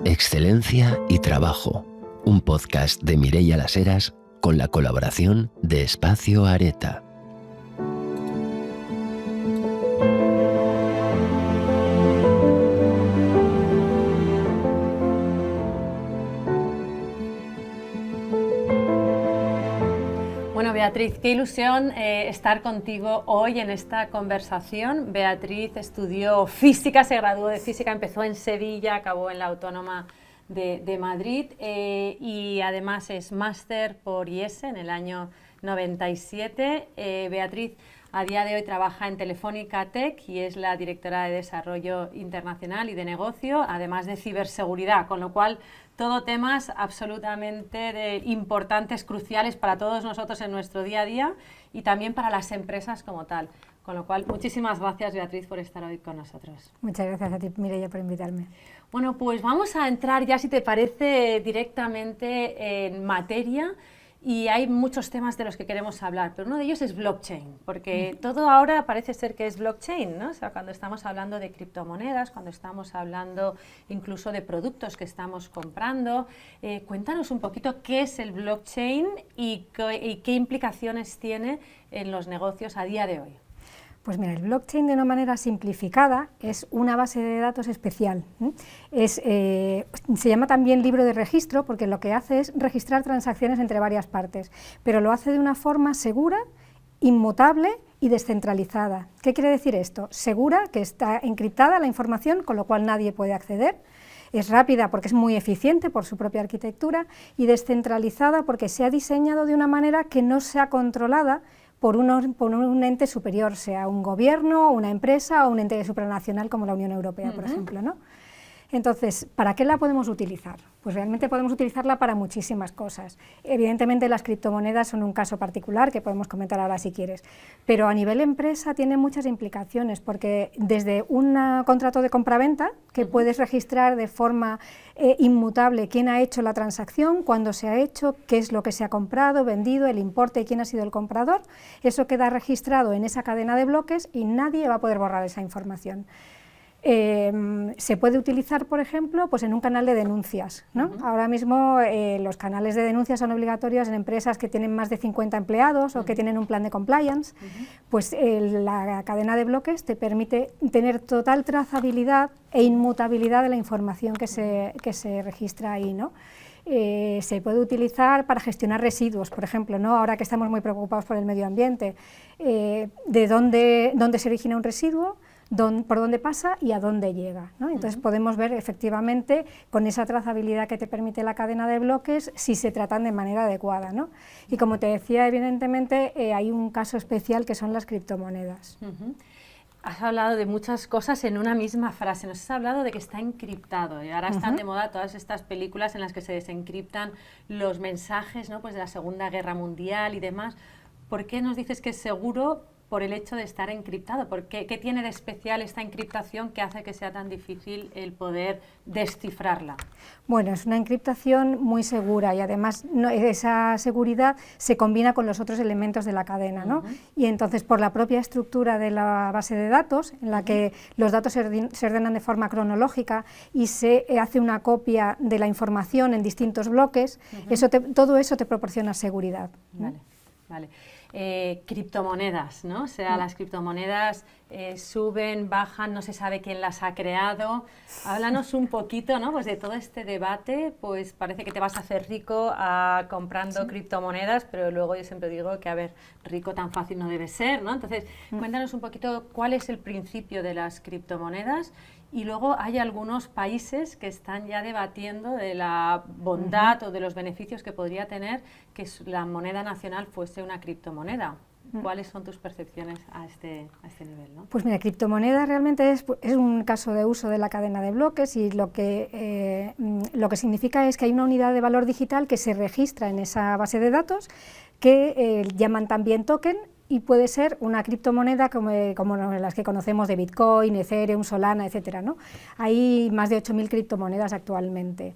Excelencia y Trabajo, un podcast de Mireia Las Heras con la colaboración de Espacio Areta. Bueno, Beatriz, qué ilusión estar contigo hoy en esta conversación. Beatriz estudió física, se graduó de física, empezó en Sevilla, acabó en la Autónoma de Madrid y además es máster por IESE en el año 97. Beatriz a día de hoy trabaja en Telefónica Tech y es la directora de Desarrollo Internacional y de Negocio, además de ciberseguridad, con lo cual todo temas absolutamente importantes, cruciales para todos nosotros en nuestro día a día y también para las empresas como tal. Con lo cual, muchísimas gracias, Beatriz, por estar hoy con nosotros. Muchas gracias a ti, Mireia, por invitarme. Bueno, pues vamos a entrar ya, si te parece, directamente en materia. Y hay muchos temas de los que queremos hablar, pero uno de ellos es blockchain, porque todo ahora parece ser que es blockchain, ¿no? O sea, cuando estamos hablando de criptomonedas, cuando estamos hablando incluso de productos que estamos comprando. Cuéntanos un poquito qué es el blockchain y qué implicaciones tiene en los negocios a día de hoy. Pues mira, el blockchain de una manera simplificada es una base de datos especial. Se llama también libro de registro porque lo que hace es registrar transacciones entre varias partes, pero lo hace de una forma segura, inmutable y descentralizada. ¿Qué quiere decir esto? Segura, que está encriptada la información, con lo cual nadie puede acceder. Es rápida porque es muy eficiente por su propia arquitectura y descentralizada porque se ha diseñado de una manera que no sea controlada por un ente superior, sea un gobierno, una empresa o un ente supranacional como la Unión Europea, por ejemplo, ¿no? Entonces, ¿para qué la podemos utilizar? Pues realmente podemos utilizarla para muchísimas cosas. Evidentemente las criptomonedas son un caso particular que podemos comentar ahora si quieres, pero a nivel empresa tiene muchas implicaciones porque desde un contrato de compraventa que puedes registrar de forma inmutable quién ha hecho la transacción, cuándo se ha hecho, qué es lo que se ha comprado, vendido, el importe y quién ha sido el comprador, eso queda registrado en esa cadena de bloques y nadie va a poder borrar esa información. Se puede utilizar, por ejemplo, pues en un canal de denuncias, ¿no? Ahora mismo los canales de denuncias son obligatorios en empresas que tienen más de 50 empleados o que tienen un plan de compliance, pues la cadena de bloques te permite tener total trazabilidad e inmutabilidad de la información que se registra ahí, ¿no? Se puede utilizar para gestionar residuos, por ejemplo, ¿no? Ahora que estamos muy preocupados por el medio ambiente, de dónde se origina un residuo, por dónde pasa y a dónde llega, ¿no? Entonces podemos ver efectivamente con esa trazabilidad que te permite la cadena de bloques si se tratan de manera adecuada, ¿no? Y como te decía, evidentemente hay un caso especial que son las criptomonedas. Has hablado de muchas cosas en una misma frase, nos has hablado de que está encriptado y ahora están de moda todas estas películas en las que se desencriptan los mensajes, ¿no? Pues de la Segunda Guerra Mundial y demás. ¿Por qué nos dices que es seguro? Por el hecho de estar encriptado. ¿Qué tiene de especial esta encriptación que hace que sea tan difícil el poder descifrarla? Bueno, es una encriptación muy segura y además esa seguridad se combina con los otros elementos de la cadena, ¿no? Y entonces por la propia estructura de la base de datos, en la que los datos se ordenan de forma cronológica y se hace una copia de la información en distintos bloques, todo eso te proporciona seguridad, ¿no? Vale. Criptomonedas, ¿no? O sea, las criptomonedas suben, bajan, no se sabe quién las ha creado. Háblanos un poquito, ¿no? Pues de todo este debate, pues parece que te vas a hacer rico comprando criptomonedas, pero luego yo siempre digo que, a ver, rico tan fácil no debe ser, ¿no? Entonces, cuéntanos un poquito cuál es el principio de las criptomonedas. Y luego hay algunos países que están ya debatiendo de la bondad o de los beneficios que podría tener que la moneda nacional fuese una criptomoneda. ¿Cuáles son tus percepciones a este nivel, ¿no? Pues mira, criptomoneda realmente es un caso de uso de la cadena de bloques y lo que significa es que hay una unidad de valor digital que se registra en esa base de datos que llaman también token y puede ser una criptomoneda como las que conocemos de Bitcoin, Ethereum, Solana, etcétera, ¿no? Hay más de 8.000 criptomonedas actualmente.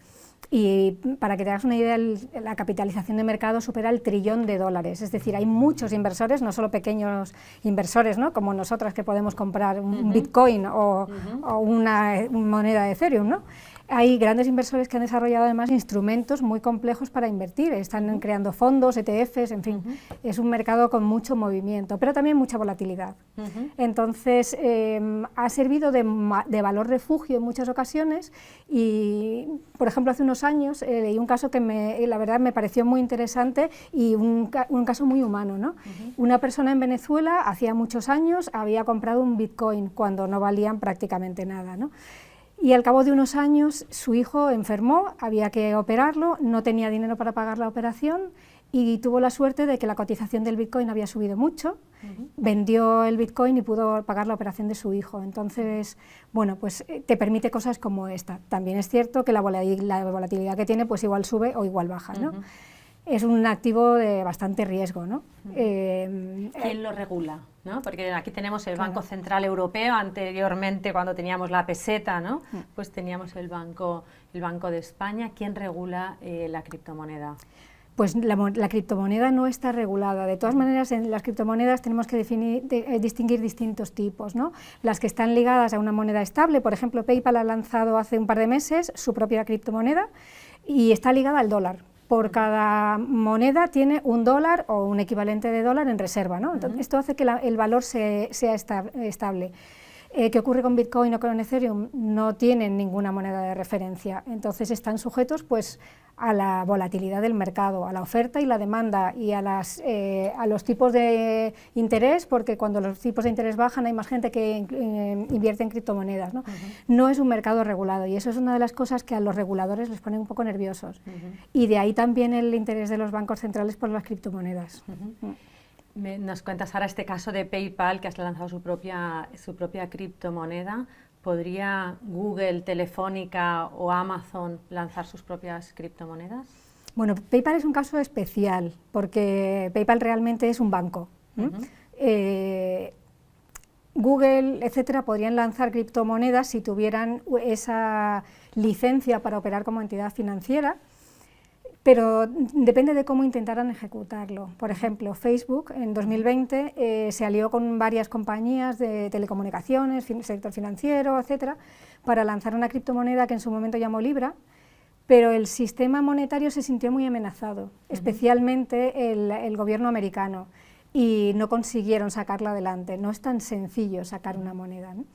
Y para que te hagas una idea, la capitalización de mercado supera el $1 trillón, es decir, hay muchos inversores, no solo pequeños inversores, ¿no?, como nosotras que podemos comprar un Bitcoin o una moneda de Ethereum, ¿no? Hay grandes inversores que han desarrollado además instrumentos muy complejos para invertir, están creando fondos, ETFs, en fin, es un mercado con mucho movimiento, pero también mucha volatilidad. Entonces, ha servido de valor refugio en muchas ocasiones y, por ejemplo, hace unos años leí un caso que la verdad me pareció muy interesante y un caso muy humano, ¿no? Una persona en Venezuela hacía muchos años había comprado un Bitcoin cuando no valían prácticamente nada, ¿no? Y al cabo de unos años su hijo enfermó, había que operarlo, no tenía dinero para pagar la operación y tuvo la suerte de que la cotización del Bitcoin había subido mucho, vendió el Bitcoin y pudo pagar la operación de su hijo. Entonces, bueno, pues te permite cosas como esta. También es cierto que la volatilidad que tiene pues igual sube o igual baja, ¿no? Es un activo de bastante riesgo, ¿no? ¿Quién lo regula? ¿No? Porque aquí tenemos el Banco Central Europeo, anteriormente cuando teníamos la peseta, ¿no? Pues teníamos el Banco de España. ¿Quién regula la criptomoneda? Pues la criptomoneda no está regulada. De todas maneras, en las criptomonedas tenemos que distinguir distintos tipos, ¿no? Las que están ligadas a una moneda estable, por ejemplo, PayPal ha lanzado hace un par de meses su propia criptomoneda y está ligada al dólar. Por cada moneda tiene $1 o un equivalente de dólar en reserva, ¿no? Entonces, esto hace que el valor sea estable. ¿Qué ocurre con Bitcoin o con Ethereum? No tienen ninguna moneda de referencia, entonces están sujetos pues, a la volatilidad del mercado, a la oferta y la demanda y a los tipos de interés, porque cuando los tipos de interés bajan hay más gente que invierte en criptomonedas, ¿no? No es un mercado regulado y eso es una de las cosas que a los reguladores les pone un poco nerviosos. Y de ahí también el interés de los bancos centrales por las criptomonedas. Nos cuentas ahora este caso de PayPal, que has lanzado su propia criptomoneda. ¿Podría Google, Telefónica o Amazon lanzar sus propias criptomonedas? Bueno, PayPal es un caso especial, porque PayPal realmente es un banco. Google, etcétera, podrían lanzar criptomonedas si tuvieran esa licencia para operar como entidad financiera, pero depende de cómo intentaran ejecutarlo. Por ejemplo, Facebook en 2020 se alió con varias compañías de telecomunicaciones, sector financiero, etcétera, para lanzar una criptomoneda que en su momento llamó Libra, pero el sistema monetario se sintió muy amenazado, especialmente el gobierno americano, y no consiguieron sacarla adelante. No es tan sencillo sacar una moneda, ¿no?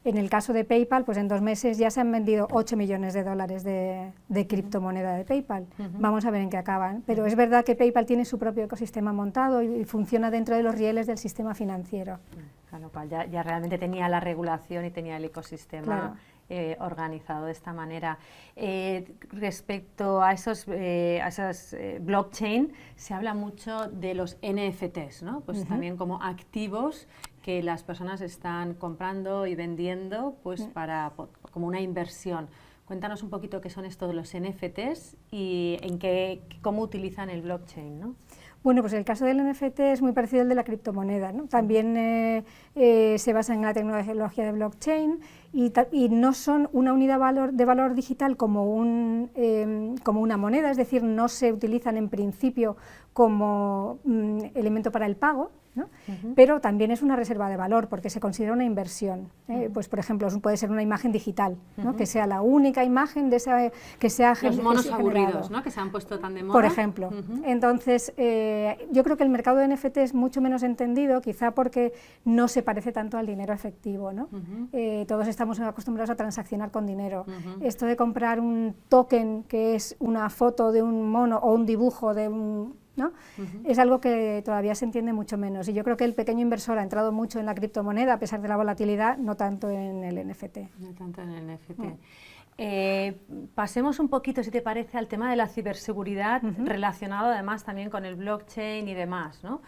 En el caso de PayPal, pues en 2 meses ya se han vendido $8 millones de criptomoneda de PayPal. Vamos a ver en qué acaban. Pero es verdad que PayPal tiene su propio ecosistema montado y funciona dentro de los rieles del sistema financiero. Con lo cual ya realmente tenía la regulación y tenía el ecosistema. Claro. Organizado de esta manera. Respecto a esos blockchain, se habla mucho de los NFTs, ¿no? Pues también como activos que las personas están comprando y vendiendo pues como una inversión. Cuéntanos un poquito qué son estos de los NFTs y cómo utilizan el blockchain, ¿no? Bueno, pues el caso del NFT es muy parecido al de la criptomoneda, ¿no? También se basa en la tecnología de blockchain y no son una unidad de valor digital como una moneda, es decir, no se utilizan en principio como elemento para el pago, ¿no? Pero también es una reserva de valor porque se considera una inversión. Pues, por ejemplo, puede ser una imagen digital, ¿no? Que sea la única imagen que sea los monos aburridos, ¿no? Que se han puesto tan de moda. Por ejemplo. Entonces, yo creo que el mercado de NFT es mucho menos entendido, quizá porque no se parece tanto al dinero efectivo, ¿no? Todos estamos acostumbrados a transaccionar con dinero. Esto de comprar un token que es una foto de un mono o un dibujo de un... ¿no? Es algo que todavía se entiende mucho menos y yo creo que el pequeño inversor ha entrado mucho en la criptomoneda a pesar de la volatilidad, no tanto en el NFT. No tanto en el NFT. Pasemos un poquito, si te parece, al tema de la ciberseguridad relacionado además también con el blockchain y demás, ¿no?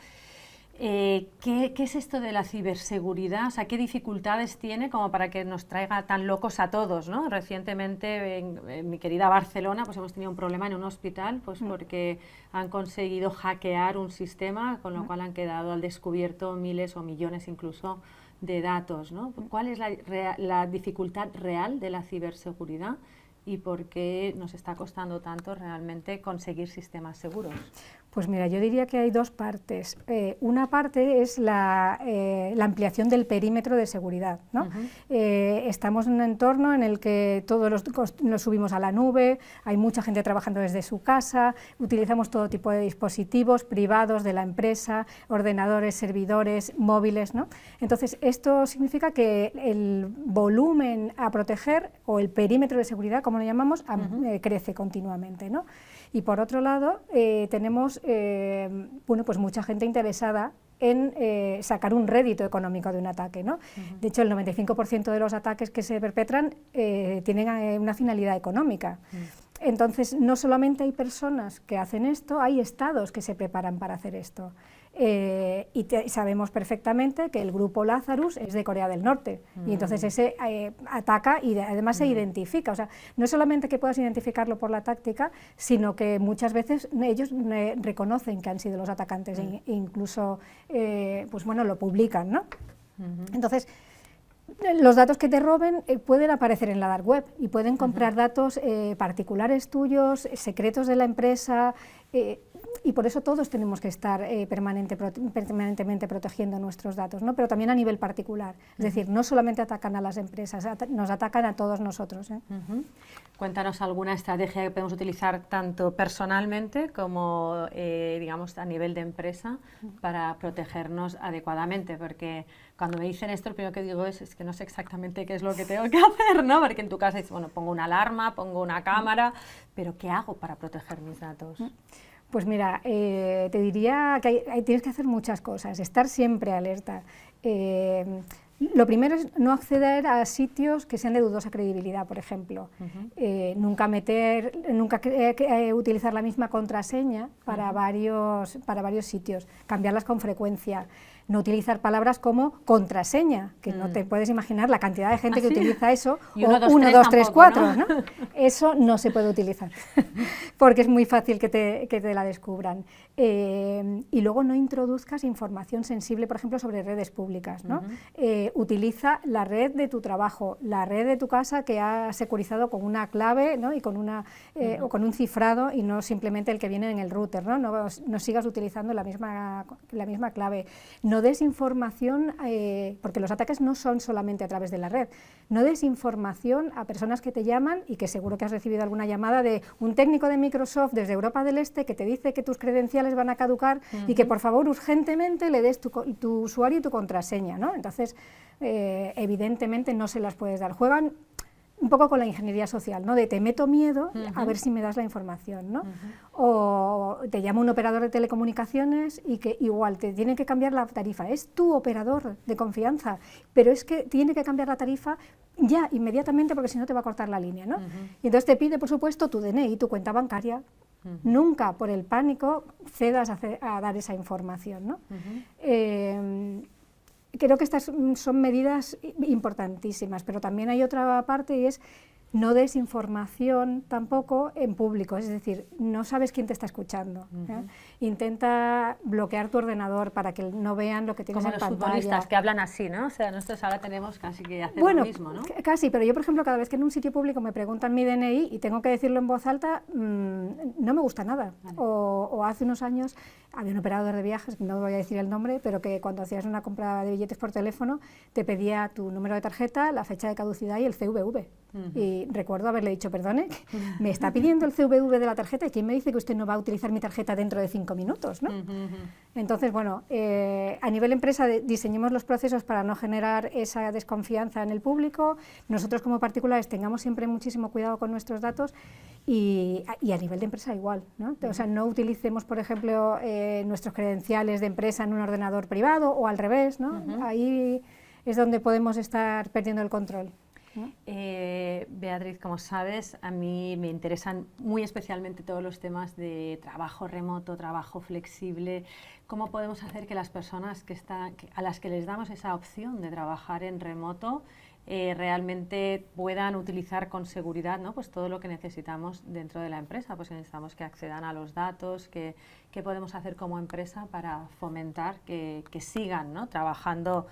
¿Qué es esto de la ciberseguridad? O sea, ¿qué dificultades tiene como para que nos traiga tan locos a todos, ¿no? Recientemente en mi querida Barcelona pues hemos tenido un problema en un hospital pues porque han conseguido hackear un sistema, con lo cual han quedado al descubierto miles o millones incluso de datos, ¿no? ¿Cuál es la dificultad real de la ciberseguridad y por qué nos está costando tanto realmente conseguir sistemas seguros. Pues mira, yo diría que hay dos partes. Una parte es la ampliación del perímetro de seguridad, ¿no? Estamos en un entorno en el que todos los subimos a la nube, hay mucha gente trabajando desde su casa, utilizamos todo tipo de dispositivos privados de la empresa, ordenadores, servidores, móviles, ¿no? Entonces, esto significa que el volumen a proteger, o el perímetro de seguridad, como lo llamamos, crece continuamente, ¿no? Y por otro lado, tenemos bueno, pues mucha gente interesada en sacar un rédito económico de un ataque, ¿no? De hecho, el 95% de los ataques que se perpetran tienen una finalidad económica. Entonces, no solamente hay personas que hacen esto, hay estados que se preparan para hacer esto. Y sabemos perfectamente que el grupo Lazarus es de Corea del Norte, y entonces ese ataca y además se identifica. O sea, no es solamente que puedas identificarlo por la táctica, sino que muchas veces ellos reconocen que han sido los atacantes e incluso pues bueno, lo publican, ¿no? Entonces, los datos que te roben pueden aparecer en la dark web y pueden comprar datos particulares tuyos, secretos de la empresa, y por eso todos tenemos que estar permanentemente protegiendo nuestros datos, ¿no? Pero también a nivel particular. Es decir, no solamente atacan a las empresas, nos atacan a todos nosotros. Cuéntanos alguna estrategia que podemos utilizar tanto personalmente como digamos a nivel de empresa para protegernos adecuadamente, porque cuando me dicen esto, lo primero que digo es que no sé exactamente qué es lo que tengo que hacer, ¿no? Porque en tu casa dices, bueno, pongo una alarma, pongo una cámara, pero ¿qué hago para proteger mis datos? Pues mira, te diría que tienes que hacer muchas cosas, estar siempre alerta. Lo primero es no acceder a sitios que sean de dudosa credibilidad, por ejemplo. Nunca utilizar la misma contraseña para varios sitios, cambiarlas con frecuencia. No utilizar palabras como contraseña, que no te puedes imaginar la cantidad de gente que utiliza eso, y o 1, 2, 3, 4, ¿no? Eso no se puede utilizar, porque es muy fácil que te la descubran. Y luego no introduzcas información sensible, por ejemplo, sobre redes públicas, ¿no? Utiliza la red de tu trabajo, la red de tu casa que has securizado con una clave, ¿no? Y con o con un cifrado, y no simplemente el que viene en el router, ¿no? No sigas utilizando la misma clave. No des información, porque los ataques no son solamente a través de la red, no des información a personas que te llaman, y que seguro que has recibido alguna llamada de un técnico de Microsoft desde Europa del Este que te dice que tus credenciales van a caducar y que por favor urgentemente le des tu usuario y tu contraseña, ¿no? Entonces, evidentemente no se las puedes dar. Juegan un poco con la ingeniería social, ¿no? De te meto miedo a ver si me das la información, ¿no? O te llama un operador de telecomunicaciones y que igual te tiene que cambiar la tarifa. Es tu operador de confianza, pero es que tiene que cambiar la tarifa ya, inmediatamente, porque si no te va a cortar la línea, ¿no? Y entonces te pide, por supuesto, tu DNI, tu cuenta bancaria. Nunca, por el pánico, cedas a dar esa información, ¿no? Creo que estas son medidas importantísimas, pero también hay otra parte, y es no des información tampoco en público, es decir, no sabes quién te está escuchando. Intenta bloquear tu ordenador para que no vean lo que tienes en pantalla. Como los futbolistas que hablan así, ¿no? O sea, nosotros ahora tenemos casi que hacer lo mismo, ¿no? Casi, pero yo, por ejemplo, cada vez que en un sitio público me preguntan mi DNI y tengo que decirlo en voz alta, no me gusta nada. Vale. O hace unos años había un operador de viajes, no voy a decir el nombre, pero que cuando hacías una compra de billetes por teléfono te pedía tu número de tarjeta, la fecha de caducidad y el CVV. Y recuerdo haberle dicho, perdone, me está pidiendo el CVV de la tarjeta, y ¿quién me dice que usted no va a utilizar mi tarjeta dentro de 5 minutos? ¿No? Entonces, bueno, a nivel empresa diseñemos los procesos para no generar esa desconfianza en el público. Nosotros como particulares tengamos siempre muchísimo cuidado con nuestros datos, y a nivel de empresa igual, ¿no? O sea, no utilicemos, por ejemplo, nuestros credenciales de empresa en un ordenador privado, o al revés, ¿no? Ahí es donde podemos estar perdiendo el control. Beatriz, como sabes, a mí me interesan muy especialmente todos los temas de trabajo remoto, trabajo flexible. ¿Cómo podemos hacer que las personas a las que les damos esa opción de trabajar en remoto realmente puedan utilizar con seguridad, ¿no? Pues todo lo que necesitamos dentro de la empresa? Pues necesitamos que accedan a los datos, ¿qué podemos hacer como empresa para fomentar que sigan, ¿no? Trabajando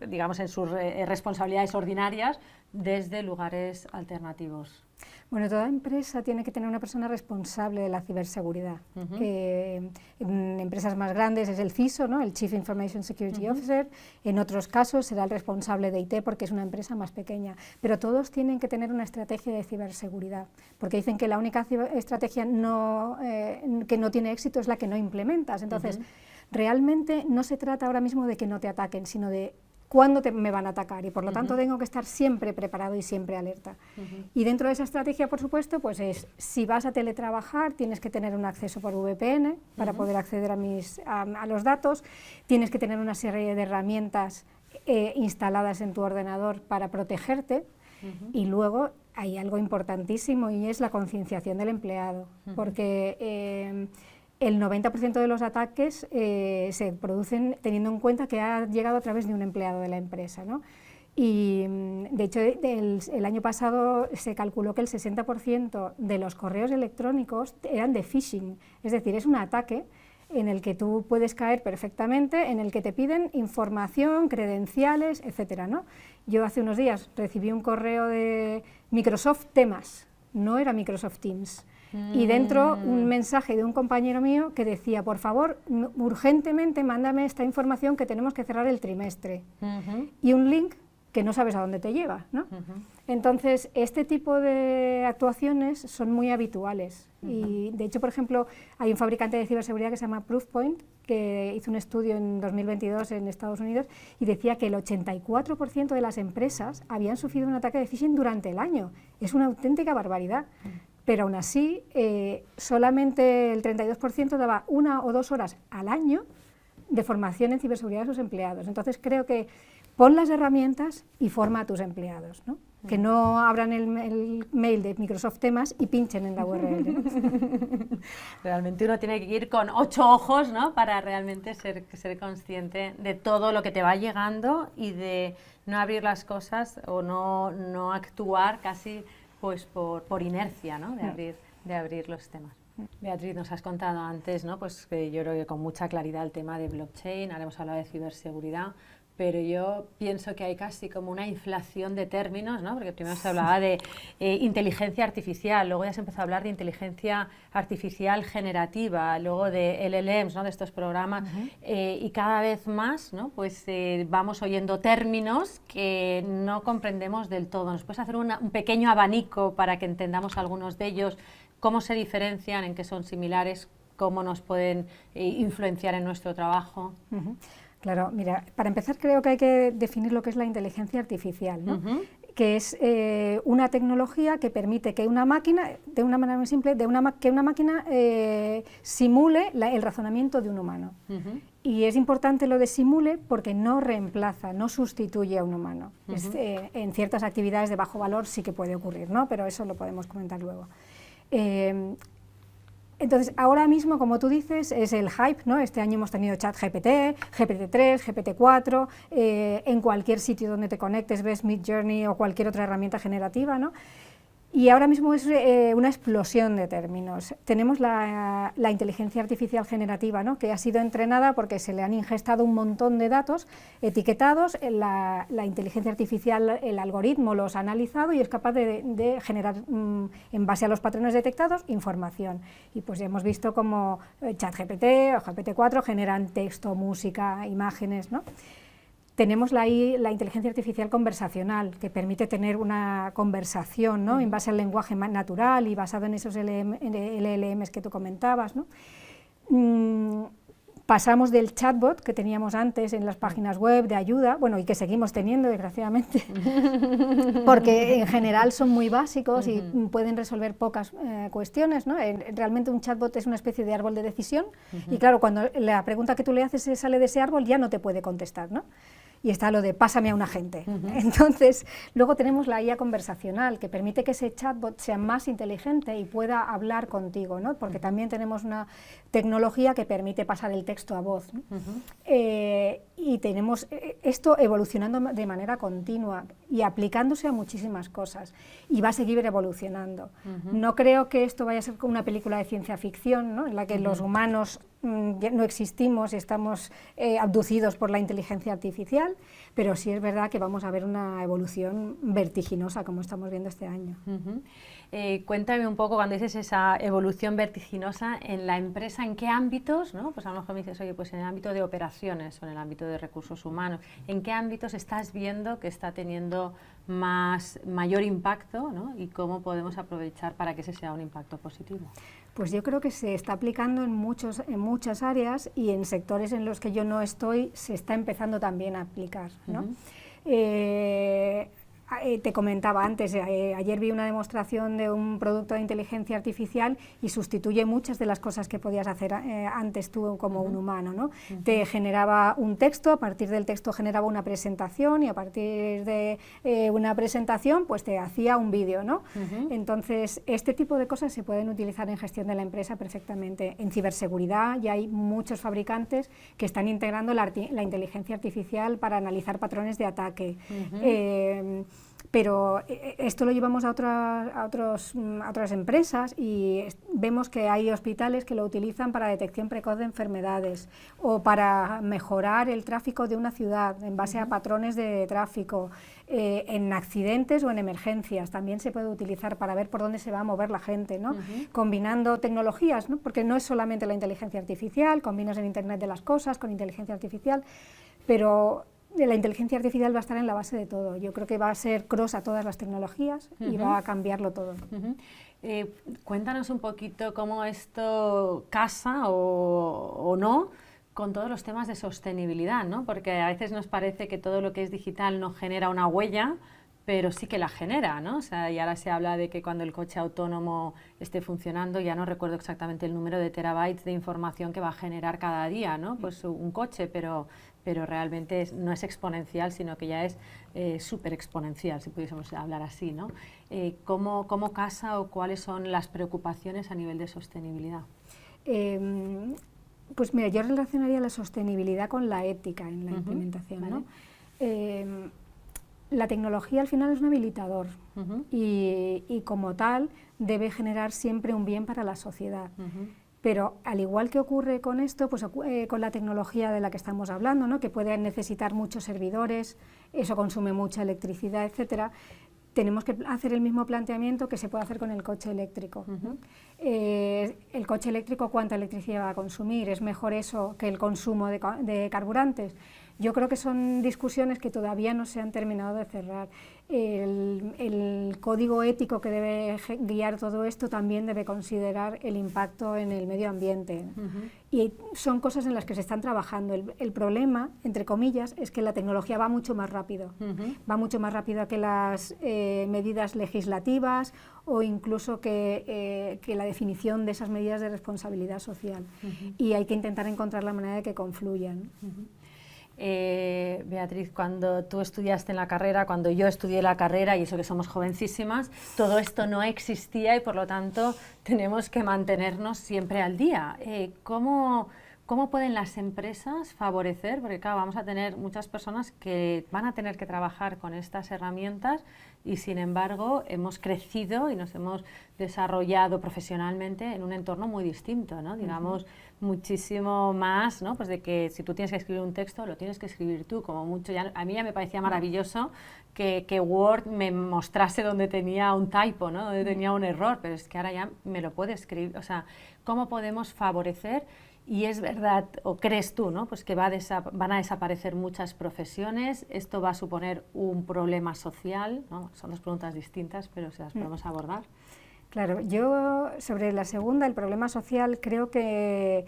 digamos en sus responsabilidades ordinarias desde lugares alternativos? Bueno, toda empresa tiene que tener una persona responsable de la ciberseguridad. En empresas más grandes es el CISO, ¿no? El Chief Information Security Officer. En otros casos será el responsable de IT porque es una empresa más pequeña. Pero todos tienen que tener una estrategia de ciberseguridad, porque dicen que la única estrategia que no tiene éxito es la que no implementas. Entonces, realmente no se trata ahora mismo de que no te ataquen, sino de cuándo me van a atacar, y por lo tanto tengo que estar siempre preparado y siempre alerta. Y dentro de esa estrategia, por supuesto, pues es, si vas a teletrabajar, tienes que tener un acceso por VPN para poder acceder a los datos, tienes que tener una serie de herramientas instaladas en tu ordenador para protegerte, y luego hay algo importantísimo y es la concienciación del empleado, porque el 90% de los ataques se producen teniendo en cuenta que ha llegado a través de un empleado de la empresa, ¿no? Y de hecho el año pasado se calculó que el 60% de los correos electrónicos eran de phishing, es decir, es un ataque en el que tú puedes caer perfectamente, en el que te piden información, credenciales, etcétera, ¿no? Yo hace unos días recibí un correo de Microsoft Temas, no era Microsoft Teams. Y dentro un mensaje de un compañero mío que decía, por favor, urgentemente mándame esta información que tenemos que cerrar el trimestre. Y un link que no sabes a dónde te lleva, ¿no? Entonces, este tipo de actuaciones son muy habituales. Y, de hecho, por ejemplo, hay un fabricante de ciberseguridad que se llama Proofpoint, que hizo un estudio en 2022 en Estados Unidos y decía que el 84% de las empresas habían sufrido un ataque de phishing durante el año. Es una auténtica barbaridad. Pero aún así, solamente el 32% daba 1 o 2 horas al año de formación en ciberseguridad a sus empleados. Entonces creo que pon las herramientas y forma a tus empleados, ¿no? Que no abran el mail de Microsoft Temas y pinchen en la URL, ¿no? Realmente uno tiene que ir con 8 ojos, ¿no? Para realmente ser consciente de todo lo que te va llegando y de no abrir las cosas o no actuar casi pues por inercia, ¿no? De abrir los temas. Beatriz, nos has contado antes, ¿no? Pues que yo creo que con mucha claridad el tema de blockchain, ahora hemos hablado de ciberseguridad, pero yo pienso que hay casi como una inflación de términos, ¿no? Porque primero se hablaba de inteligencia artificial, luego ya se empezó a hablar de inteligencia artificial generativa, luego de LLMs, ¿no? De estos programas, y cada vez más, ¿no? Pues vamos oyendo términos que no comprendemos del todo. ¿Nos puedes hacer un pequeño abanico para que entendamos algunos de ellos, cómo se diferencian, en qué son similares, cómo nos pueden influenciar en nuestro trabajo? Claro, mira, para empezar creo que hay que definir lo que es la inteligencia artificial, ¿no? Que es una tecnología que permite que una máquina, de una manera muy simple, que una máquina simule el razonamiento de un humano. Y es importante lo de simule porque no reemplaza, no sustituye a un humano. En ciertas actividades de bajo valor sí que puede ocurrir, ¿no? Pero eso lo podemos comentar luego. Entonces, ahora mismo, como tú dices, es el hype, ¿no? Este año hemos tenido ChatGPT, GPT-3, GPT-4, en cualquier sitio donde te conectes ves Midjourney o cualquier otra herramienta generativa, ¿no? Y ahora mismo es una explosión de términos. Tenemos la inteligencia artificial generativa, ¿no? Que ha sido entrenada porque se le han ingestado un montón de datos etiquetados, la inteligencia artificial, el algoritmo los ha analizado y es capaz de generar, en base a los patrones detectados, información. Y pues ya hemos visto cómo ChatGPT o GPT-4 generan texto, música, imágenes, ¿no? Tenemos la inteligencia artificial conversacional, que permite tener una conversación, ¿no? En base al lenguaje natural y basado en esos LLMs que tú comentabas, ¿no? Pasamos del chatbot que teníamos antes en las páginas web de ayuda, bueno, y que seguimos teniendo, desgraciadamente, porque en general son muy básicos y pueden resolver pocas cuestiones, ¿no? Realmente un chatbot es una especie de árbol de decisión y claro, cuando la pregunta que tú le haces sale de ese árbol ya no te puede contestar, ¿no? Y está lo de pásame a un agente. Entonces, luego tenemos la IA conversacional, que permite que ese chatbot sea más inteligente y pueda hablar contigo, ¿no? Porque también tenemos una tecnología que permite pasar el texto a voz, ¿no? Y tenemos esto evolucionando de manera continua y aplicándose a muchísimas cosas, y va a seguir evolucionando. No creo que esto vaya a ser como una película de ciencia ficción, ¿no? En la que los humanos ya no existimos y estamos abducidos por la inteligencia artificial, pero sí es verdad que vamos a ver una evolución vertiginosa como estamos viendo este año. Cuéntame un poco, cuando dices esa evolución vertiginosa en la empresa, ¿en qué ámbitos, ¿no? Pues a lo mejor me dices, oye, pues en el ámbito de operaciones o en el ámbito de recursos humanos, ¿en qué ámbitos estás viendo que está teniendo mayor impacto, ¿no? Y cómo podemos aprovechar para que ese sea un impacto positivo? Pues yo creo que se está aplicando en muchas áreas, y en sectores en los que yo no estoy se está empezando también a aplicar, ¿no? Te comentaba antes, ayer vi una demostración de un producto de inteligencia artificial y sustituye muchas de las cosas que podías hacer antes tú como un humano, ¿no? Te generaba un texto, a partir del texto generaba una presentación, y a partir de una presentación pues te hacía un vídeo, ¿no? Entonces, este tipo de cosas se pueden utilizar en gestión de la empresa perfectamente. En ciberseguridad ya hay muchos fabricantes que están integrando la inteligencia artificial para analizar patrones de ataque. Pero esto lo llevamos a otras empresas, y vemos que hay hospitales que lo utilizan para detección precoz de enfermedades o para mejorar el tráfico de una ciudad en base a patrones de tráfico. En accidentes o en emergencias también se puede utilizar para ver por dónde se va a mover la gente, ¿no? Combinando tecnologías, ¿no? Porque no es solamente la inteligencia artificial, combinas el Internet de las cosas con inteligencia artificial, pero la inteligencia artificial va a estar en la base de todo. Yo creo que va a ser cross a todas las tecnologías y va a cambiarlo todo. Cuéntanos un poquito cómo esto casa o no con todos los temas de sostenibilidad, ¿no? Porque a veces nos parece que todo lo que es digital no genera una huella, pero sí que la genera, ¿no? O sea, y ahora se habla de que cuando el coche autónomo esté funcionando, ya no recuerdo exactamente el número de terabytes de información que va a generar cada día, ¿no? Pues un coche, pero realmente no es exponencial, sino que ya es súper exponencial, si pudiésemos hablar así, ¿no? ¿Cómo casa o cuáles son las preocupaciones a nivel de sostenibilidad? Pues mira, yo relacionaría la sostenibilidad con la ética en la implementación, vale. ¿no? La tecnología al final es un habilitador y como tal debe generar siempre un bien para la sociedad. Pero al igual que ocurre con esto, pues con la tecnología de la que estamos hablando, ¿no? Que puede necesitar muchos servidores, eso consume mucha electricidad, etcétera. Tenemos que hacer el mismo planteamiento que se puede hacer con el coche eléctrico. El coche eléctrico, ¿cuánta electricidad va a consumir? ¿Es mejor eso que el consumo de carburantes? Yo creo que son discusiones que todavía no se han terminado de cerrar. El código ético que debe guiar todo esto también debe considerar el impacto en el medio ambiente. Y son cosas en las que se están trabajando. El problema, entre comillas, es que la tecnología va mucho más rápido. Va mucho más rápido que las medidas legislativas o incluso que la definición de esas medidas de responsabilidad social. Y hay que intentar encontrar la manera de que confluyan. Beatriz, cuando tú estudiaste en la carrera, cuando yo estudié la carrera, y eso que somos jovencísimas, todo esto no existía y por lo tanto tenemos que mantenernos siempre al día. ¿Cómo pueden las empresas favorecer? Porque claro, vamos a tener muchas personas que van a tener que trabajar con estas herramientas y sin embargo hemos crecido y nos hemos desarrollado profesionalmente en un entorno muy distinto, ¿no? Digamos, muchísimo más, ¿no? Pues de que si tú tienes que escribir un texto, lo tienes que escribir tú, como mucho. A mí ya me parecía maravilloso que Word me mostrase donde tenía un typo, ¿no? Donde tenía un error, pero es que ahora ya me lo puede escribir. O sea, ¿cómo podemos favorecer? Y es verdad, o crees tú, ¿no? Pues que van a desaparecer muchas profesiones, esto va a suponer un problema social, ¿no? Son dos preguntas distintas, pero se las podemos abordar. Claro, yo sobre la segunda, el problema social, creo que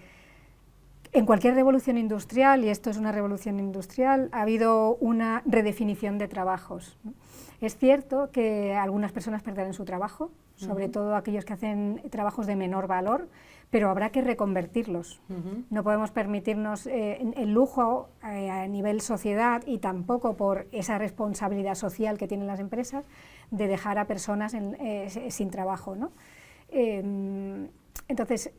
en cualquier revolución industrial, y esto es una revolución industrial, ha habido una redefinición de trabajos. Es cierto que algunas personas perderán su trabajo, sobre todo aquellos que hacen trabajos de menor valor, pero habrá que reconvertirlos. No podemos permitirnos el lujo a nivel sociedad y tampoco por esa responsabilidad social que tienen las empresas de dejar a personas sin trabajo, ¿no? Entonces,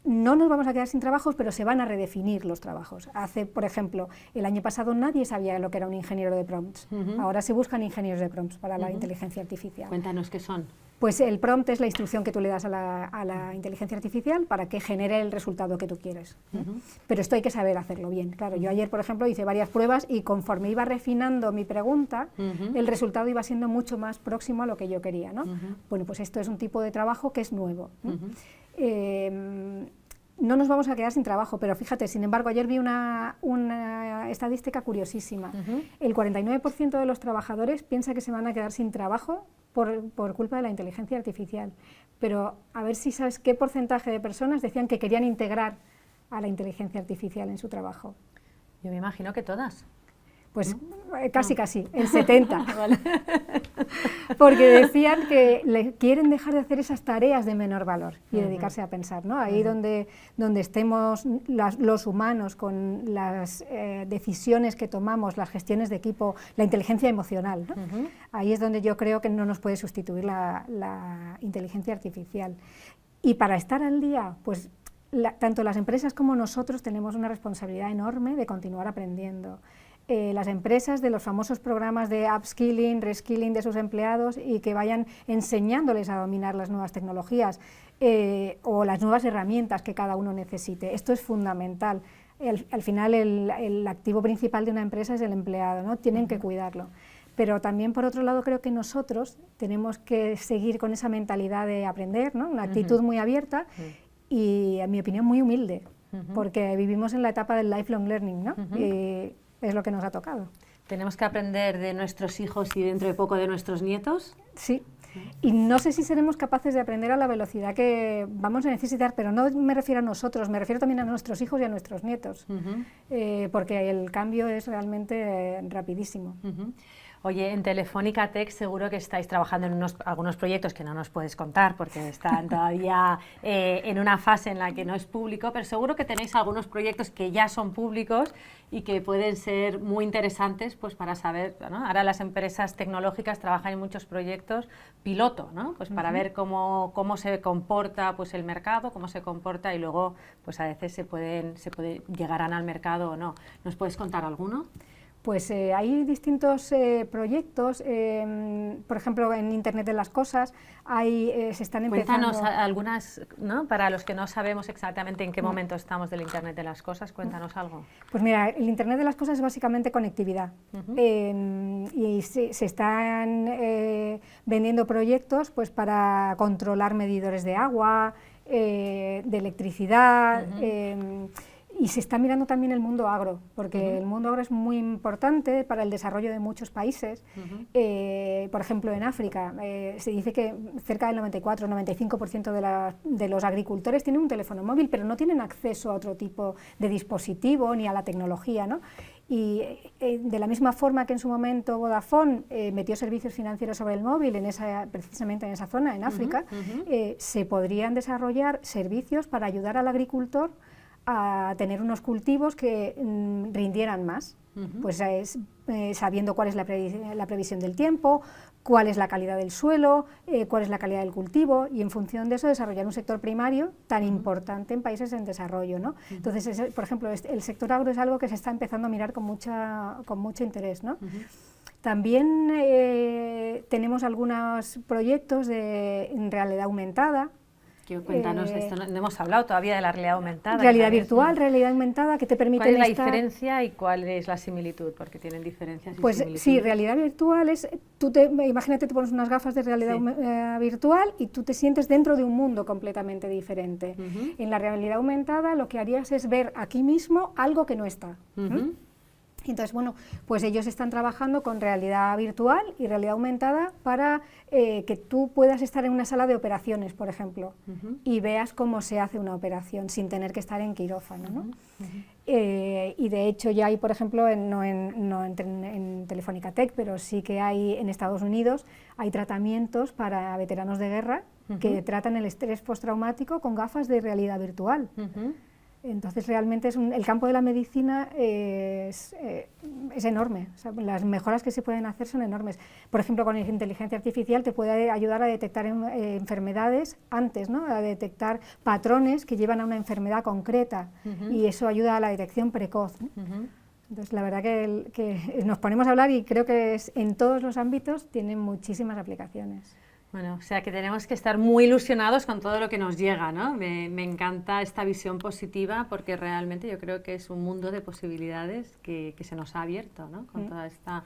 no nos vamos a quedar sin trabajos, pero se van a redefinir los trabajos. Por ejemplo, el año pasado nadie sabía lo que era un ingeniero de prompts. Ahora se buscan ingenieros de prompts para la inteligencia artificial. Cuéntanos qué son. Pues el prompt es la instrucción que tú le das a la inteligencia artificial para que genere el resultado que tú quieres. Pero esto hay que saber hacerlo bien. Claro, yo ayer, por ejemplo, hice varias pruebas y conforme iba refinando mi pregunta, el resultado iba siendo mucho más próximo a lo que yo quería, ¿no? Bueno, pues esto es un tipo de trabajo que es nuevo. No nos vamos a quedar sin trabajo, pero fíjate, sin embargo, ayer vi una estadística curiosísima. El 49% de los trabajadores piensa que se van a quedar sin trabajo por culpa de la inteligencia artificial. Pero a ver si sabes qué porcentaje de personas decían que querían integrar a la inteligencia artificial en su trabajo. Yo me imagino que todas. Pues casi, el 70. Vale. Porque decían que quieren dejar de hacer esas tareas de menor valor y dedicarse a pensar, ¿no? Ahí donde estemos los humanos con las decisiones que tomamos, las gestiones de equipo, la inteligencia emocional, ¿no? Ahí es donde yo creo que no nos puede sustituir la inteligencia artificial. Y para estar al día, pues tanto las empresas como nosotros tenemos una responsabilidad enorme de continuar aprendiendo. Las empresas de los famosos programas de upskilling, reskilling de sus empleados y que vayan enseñándoles a dominar las nuevas tecnologías o las nuevas herramientas que cada uno necesite. Esto es fundamental. Al final el activo principal de una empresa es el empleado, ¿no? Tienen que cuidarlo. Pero también, por otro lado, creo que nosotros tenemos que seguir con esa mentalidad de aprender, ¿no? Una actitud muy abierta y, en mi opinión, muy humilde, porque vivimos en la etapa del lifelong learning, ¿no? Es lo que nos ha tocado. ¿Tenemos que aprender de nuestros hijos y dentro de poco de nuestros nietos? Sí, y no sé si seremos capaces de aprender a la velocidad que vamos a necesitar, pero no me refiero a nosotros, me refiero también a nuestros hijos y a nuestros nietos, porque el cambio es realmente rapidísimo. Oye, en Telefónica Tech seguro que estáis trabajando en algunos proyectos que no nos puedes contar porque están todavía en una fase en la que no es público, pero seguro que tenéis algunos proyectos que ya son públicos y que pueden ser muy interesantes pues para saber, ¿no? Ahora las empresas tecnológicas trabajan en muchos proyectos piloto, ¿no? Pues para ver cómo se comporta pues el mercado, cómo se comporta y luego pues a veces llegarán al mercado o no. ¿Nos puedes contar alguno? Pues hay distintos proyectos, por ejemplo, en Internet de las Cosas, se están empezando... Cuéntanos algunas, ¿no? Para los que no sabemos exactamente en qué momento estamos del Internet de las Cosas, cuéntanos algo. Pues mira, el Internet de las Cosas es básicamente conectividad y se están vendiendo proyectos pues, para controlar medidores de agua, de electricidad... Y se está mirando también el mundo agro, porque el mundo agro es muy importante para el desarrollo de muchos países. Por ejemplo, en África se dice que cerca del 94-95% de los agricultores tienen un teléfono móvil, pero no tienen acceso a otro tipo de dispositivo ni a la tecnología, ¿no? Y de la misma forma que en su momento Vodafone metió servicios financieros sobre el móvil, precisamente en esa zona, en África, se podrían desarrollar servicios para ayudar al agricultor a tener unos cultivos que rindieran más, pues sabiendo cuál es la previsión del tiempo, cuál es la calidad del suelo, cuál es la calidad del cultivo, y en función de eso desarrollar un sector primario tan importante en países en desarrollo, ¿no? Entonces, por ejemplo, el sector agro es algo que se está empezando a mirar con mucho interés, ¿no? También tenemos algunos proyectos en realidad aumentada. Cuéntanos, esto no hemos hablado todavía de la realidad aumentada. Realidad virtual, realidad aumentada, que te permite... ¿Cuál es la diferencia y cuál es la similitud? Porque tienen diferencias y similitudes. Pues sí, realidad virtual es... Imagínate, te pones unas gafas de realidad virtual y tú te sientes dentro de un mundo completamente diferente. En la realidad aumentada lo que harías es ver aquí mismo algo que no está. Entonces, bueno, pues ellos están trabajando con realidad virtual y realidad aumentada para que tú puedas estar en una sala de operaciones, por ejemplo, y veas cómo se hace una operación sin tener que estar en quirófano, ¿no? Y de hecho ya hay, por ejemplo, no en Telefónica Tech, pero sí que hay en Estados Unidos, hay tratamientos para veteranos de guerra que tratan el estrés postraumático con gafas de realidad virtual. Entonces realmente el campo de la medicina es es enorme. O sea, las mejoras que se pueden hacer son enormes. Por ejemplo, con la inteligencia artificial te puede ayudar a detectar enfermedades antes, ¿no? A detectar patrones que llevan a una enfermedad concreta, y eso ayuda a la detección precoz, ¿no? Entonces, la verdad que nos ponemos a hablar y creo que en todos los ámbitos tienen muchísimas aplicaciones. Bueno, o sea que tenemos que estar muy ilusionados con todo lo que nos llega, ¿no? Me encanta esta visión positiva porque realmente yo creo que es un mundo de posibilidades que se nos ha abierto, ¿no? Con toda esta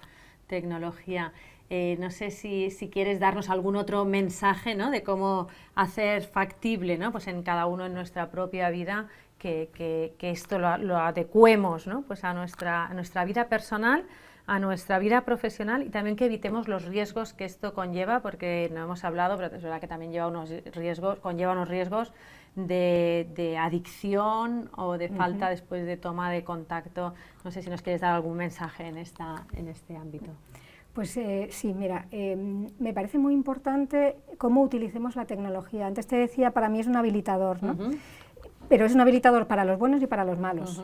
tecnología. No sé si quieres darnos algún otro mensaje, ¿no? De cómo hacer factible, ¿no? Pues en cada uno en nuestra propia vida que esto lo adecuemos, ¿no? Pues a nuestra vida personal, a nuestra vida profesional, y también que evitemos los riesgos que esto conlleva, porque no hemos hablado, pero es verdad que también conlleva unos riesgos de adicción o de falta después de toma de contacto. No sé si nos quieres dar algún mensaje en este ámbito. Pues sí, mira, me parece muy importante cómo utilicemos la tecnología. Antes te decía, para mí es un habilitador, ¿no? Pero es un habilitador para los buenos y para los malos.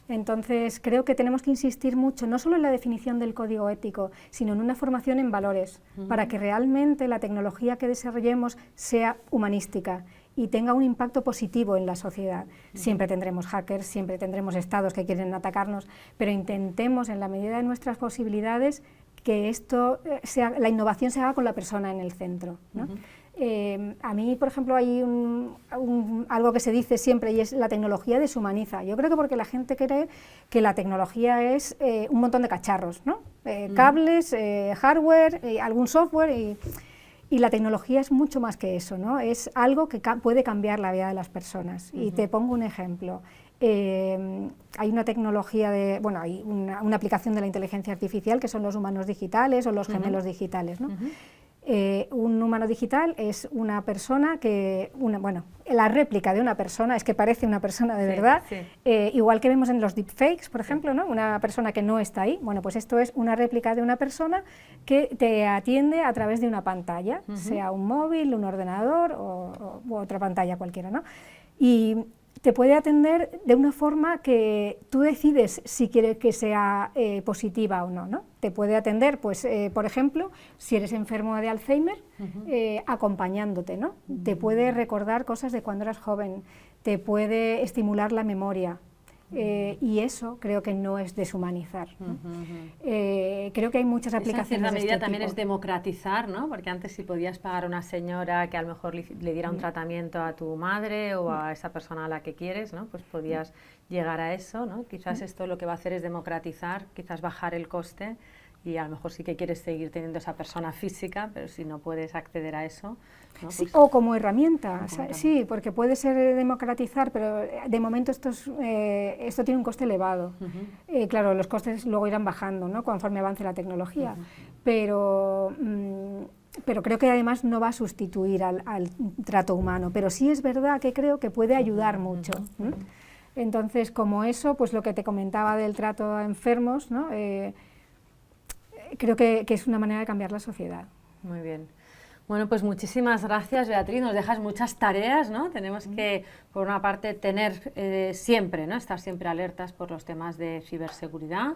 Entonces, creo que tenemos que insistir mucho, no solo en la definición del código ético, sino en una formación en valores, para que realmente la tecnología que desarrollemos sea humanística y tenga un impacto positivo en la sociedad. Siempre tendremos hackers, siempre tendremos estados que quieren atacarnos, pero intentemos, en la medida de nuestras posibilidades, que la innovación se haga con la persona en el centro, ¿no? A mí, por ejemplo, hay algo que se dice siempre, y es la tecnología deshumaniza. Yo creo que porque la gente cree que la tecnología es un montón de cacharros, ¿no? Cables, hardware, algún software, y la tecnología es mucho más que eso, ¿no? Es algo que puede cambiar la vida de las personas. Y te pongo un ejemplo. Hay una tecnología hay una aplicación de la inteligencia artificial que son los humanos digitales o los gemelos digitales, ¿no? Un humano digital es una persona la réplica de una persona, es que parece una persona de verdad, igual que vemos en los deepfakes, por ejemplo, ¿no? Una persona que no está ahí. Bueno, pues esto es una réplica de una persona que te atiende a través de una pantalla, sea un móvil, un ordenador u otra pantalla cualquiera, ¿no? Y te puede atender de una forma que tú decides si quieres que sea positiva o no, ¿no? Te puede atender, pues, por ejemplo, si eres enfermo de Alzheimer, acompañándote, ¿no? Te puede recordar cosas de cuando eras joven, te puede estimular la memoria. Y eso creo que no es deshumanizar, ¿no? Creo que hay muchas aplicaciones en cierta medida de este también tipo. es democratizar, ¿no? Porque antes si podías pagar a una señora que a lo mejor le diera un tratamiento a tu madre o a esa persona a la que quieres, ¿no? Pues podías llegar a eso, ¿no? Quizás esto lo que va a hacer es democratizar, quizás bajar el coste, y a lo mejor sí que quieres seguir teniendo esa persona física, pero si no puedes acceder a eso, ¿no? Sí, Pues, o como herramienta, sí, porque puede ser democratizar, pero de momento esto tiene un coste elevado. Claro, los costes luego irán bajando, ¿no? Conforme avance la tecnología, pero creo que además no va a sustituir al trato humano, pero sí es verdad que creo que puede ayudar mucho. Entonces, como eso, pues lo que te comentaba del trato a enfermos, ¿no? Creo que es una manera de cambiar la sociedad. Muy bien. Bueno, pues muchísimas gracias, Beatriz. Nos dejas muchas tareas, ¿no? Tenemos que, por una parte, tener siempre, ¿no? Estar siempre alertas por los temas de ciberseguridad,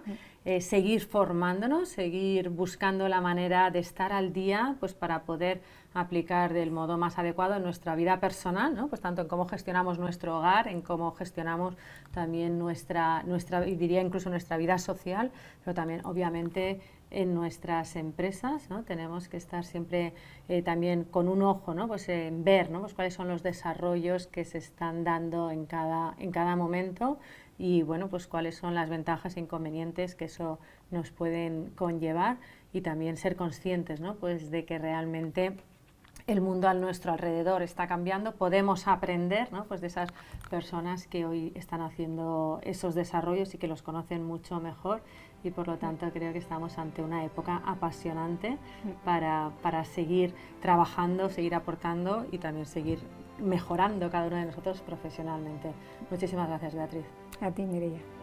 seguir formándonos, seguir buscando la manera de estar al día, pues para poder aplicar del modo más adecuado en nuestra vida personal, ¿no? Pues tanto en cómo gestionamos nuestro hogar, en cómo gestionamos también y diría incluso nuestra vida social, pero también, obviamente, en nuestras empresas, ¿no? Tenemos que estar siempre también con un ojo, ¿no? Pues en ver, ¿no? Pues cuáles son los desarrollos que se están dando en cada momento, y bueno, pues cuáles son las ventajas e inconvenientes que eso nos pueden conllevar, y también ser conscientes, ¿no? Pues de que realmente el mundo a nuestro alrededor está cambiando, podemos aprender, ¿no? Pues de esas personas que hoy están haciendo esos desarrollos y que los conocen mucho mejor, y por lo tanto creo que estamos ante una época apasionante para seguir trabajando, seguir aportando y también seguir mejorando cada uno de nosotros profesionalmente. Muchísimas gracias, Beatriz. A ti, Mireia.